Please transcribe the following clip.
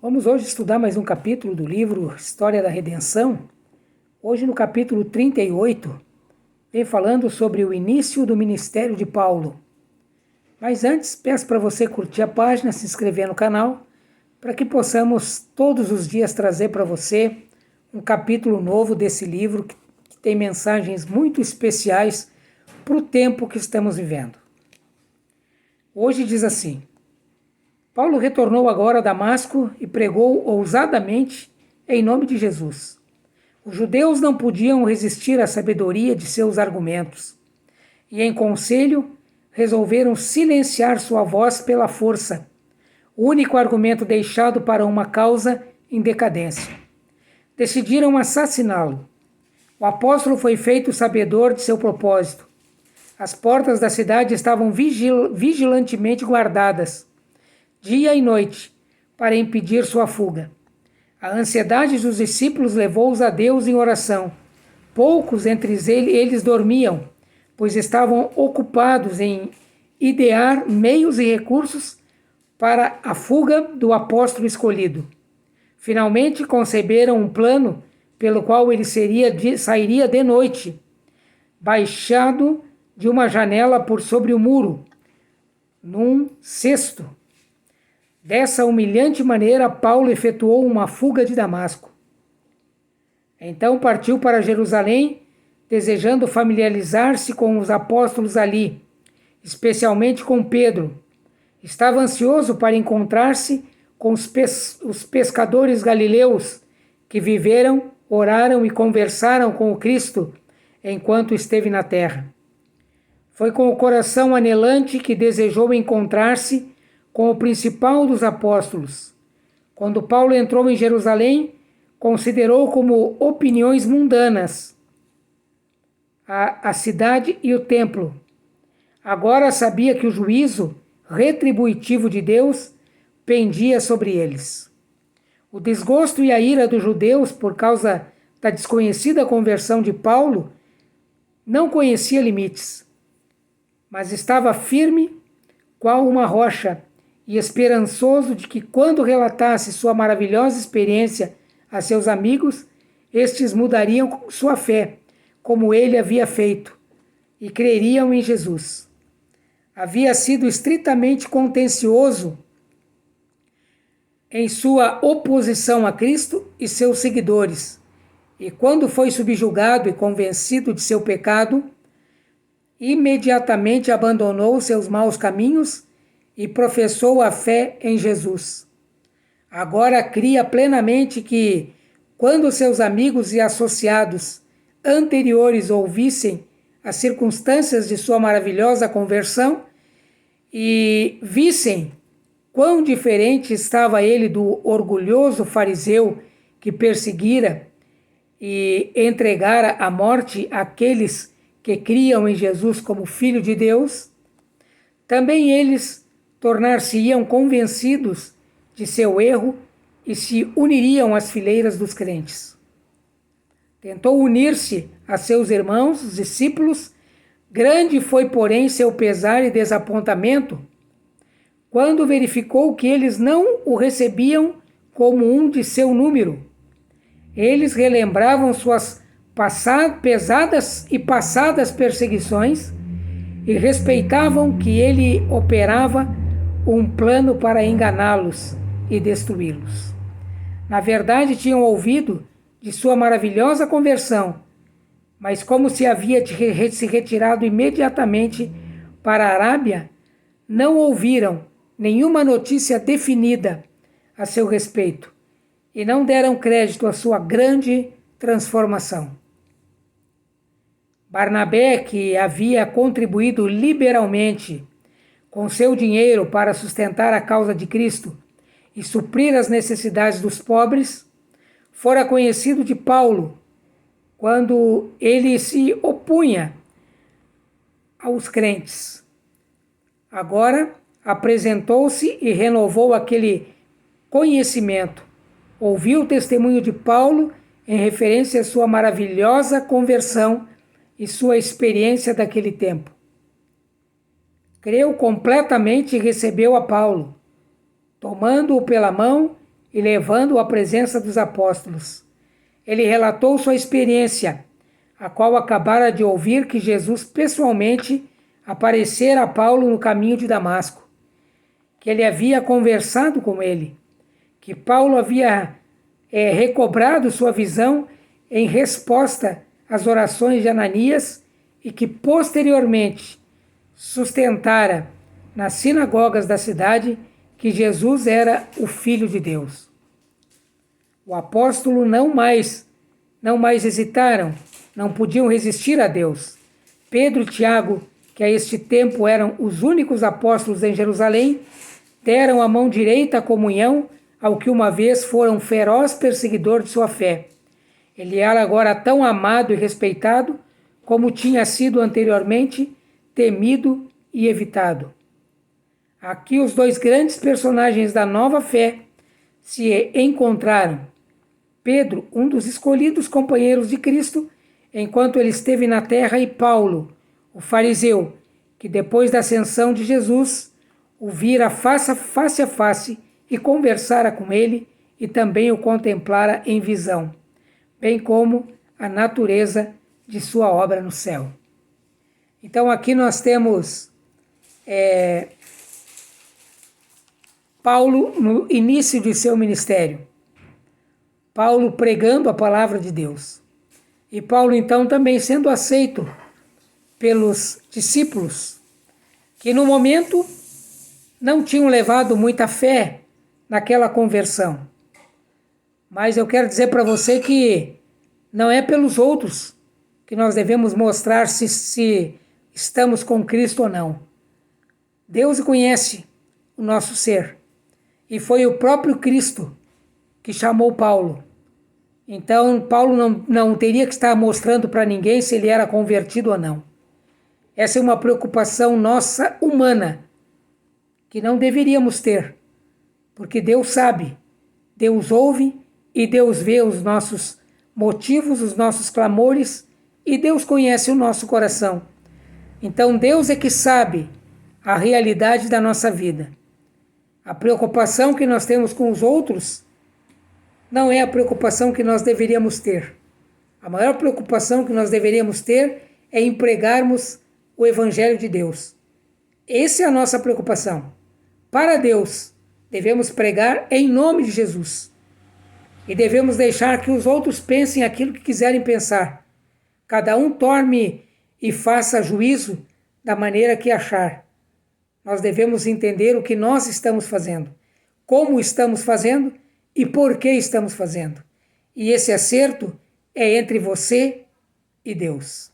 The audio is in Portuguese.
Vamos hoje estudar mais um capítulo do livro História da Redenção. Hoje no capítulo 38, vem falando sobre o início do ministério de Paulo. Mas antes, peço para você curtir a página, se inscrever no canal, para que possamos todos os dias trazer para você um capítulo novo desse livro que tem mensagens muito especiais para o tempo que estamos vivendo. Hoje diz assim: Paulo retornou agora a Damasco e pregou ousadamente em nome de Jesus. Os judeus não podiam resistir à sabedoria de seus argumentos, e em conselho resolveram silenciar sua voz pela força, o único argumento deixado para uma causa em decadência. Decidiram assassiná-lo. O apóstolo foi feito sabedor de seu propósito. As portas da cidade estavam vigilantemente guardadas, dia e noite, para impedir sua fuga. A ansiedade dos discípulos levou-os a Deus em oração. Poucos entre eles dormiam, pois estavam ocupados em idear meios e recursos para a fuga do apóstolo escolhido. Finalmente conceberam um plano pelo qual ele sairia de noite, baixado de uma janela por sobre o muro, num cesto. Dessa humilhante maneira, Paulo efetuou uma fuga de Damasco. Então partiu para Jerusalém, desejando familiarizar-se com os apóstolos ali, especialmente com Pedro. Estava ansioso para encontrar-se com os pescadores galileus que viveram, oraram e conversaram com o Cristo enquanto esteve na terra. Foi com o coração anelante que desejou encontrar-se com o principal dos apóstolos. Quando Paulo entrou em Jerusalém, considerou como opiniões mundanas a cidade e o templo. Agora sabia que o juízo retributivo de Deus pendia sobre eles. O desgosto e a ira dos judeus por causa da desconhecida conversão de Paulo não conhecia limites, mas estava firme qual uma rocha e esperançoso de que, quando relatasse sua maravilhosa experiência a seus amigos, estes mudariam sua fé, como ele havia feito, e creriam em Jesus. Havia sido estritamente contencioso em sua oposição a Cristo e seus seguidores, e quando foi subjugado e convencido de seu pecado, imediatamente abandonou seus maus caminhos e professou a fé em Jesus. Agora cria plenamente que, quando seus amigos e associados anteriores ouvissem as circunstâncias de sua maravilhosa conversão e vissem quão diferente estava ele do orgulhoso fariseu que perseguira e entregara à morte aqueles que criam em Jesus como Filho de Deus, também eles tornar-se-iam convencidos de seu erro e se uniriam às fileiras dos crentes. Tentou unir-se a seus irmãos, os discípulos. Grande foi, porém, seu pesar e desapontamento quando verificou que eles não o recebiam como um de seu número. Eles relembravam suas pesadas e passadas perseguições e respeitavam que ele operava um plano para enganá-los e destruí-los. Na verdade, tinham ouvido de sua maravilhosa conversão, mas como se havia se retirado imediatamente para a Arábia, não ouviram nenhuma notícia definida a seu respeito e não deram crédito à sua grande transformação. Barnabé, que havia contribuído liberalmente com seu dinheiro para sustentar a causa de Cristo e suprir as necessidades dos pobres, fora conhecido de Paulo quando ele se opunha aos crentes. Agora apresentou-se e renovou aquele conhecimento. Ouviu o testemunho de Paulo em referência à sua maravilhosa conversão e sua experiência daquele tempo. Creu completamente e recebeu a Paulo, tomando-o pela mão e levando-o à presença dos apóstolos. Ele relatou sua experiência, a qual acabara de ouvir que Jesus pessoalmente aparecera a Paulo no caminho de Damasco, que ele havia conversado com ele, que Paulo havia recobrado sua visão em resposta às orações de Ananias e que posteriormente sustentara nas sinagogas da cidade que Jesus era o Filho de Deus. O apóstolo não mais hesitaram, não podiam resistir a Deus. Pedro e Tiago, que a este tempo eram os únicos apóstolos em Jerusalém, deram a mão direita à comunhão ao que uma vez fora um feroz perseguidor de sua fé. Ele era agora tão amado e respeitado como tinha sido anteriormente temido e evitado. Aqui os dois grandes personagens da nova fé se encontraram. Pedro, um dos escolhidos companheiros de Cristo, enquanto ele esteve na terra, e Paulo, o fariseu, que depois da ascensão de Jesus, o vira face a face e conversara com ele e também o contemplara em visão, bem como a natureza de sua obra no céu. Então aqui nós temos Paulo no início de seu ministério. Paulo pregando a palavra de Deus. E Paulo então também sendo aceito pelos discípulos, que no momento não tinham levado muita fé naquela conversão. Mas eu quero dizer para você que não é pelos outros que nós devemos mostrar se estamos com Cristo ou não. Deus conhece o nosso ser. E foi o próprio Cristo que chamou Paulo. Então, Paulo não teria que estar mostrando para ninguém se ele era convertido ou não. Essa é uma preocupação nossa, humana, que não deveríamos ter. Porque Deus sabe, Deus ouve e Deus vê os nossos motivos, os nossos clamores, e Deus conhece o nosso coração. Então, Deus é que sabe a realidade da nossa vida. A preocupação que nós temos com os outros não é a preocupação que nós deveríamos ter. A maior preocupação que nós deveríamos ter é em pregarmos o Evangelho de Deus. Essa é a nossa preocupação. Para Deus, devemos pregar em nome de Jesus. E devemos deixar que os outros pensem aquilo que quiserem pensar. Cada um tome e faça juízo da maneira que achar. Nós devemos entender o que nós estamos fazendo, como estamos fazendo e por que estamos fazendo. E esse acerto é entre você e Deus.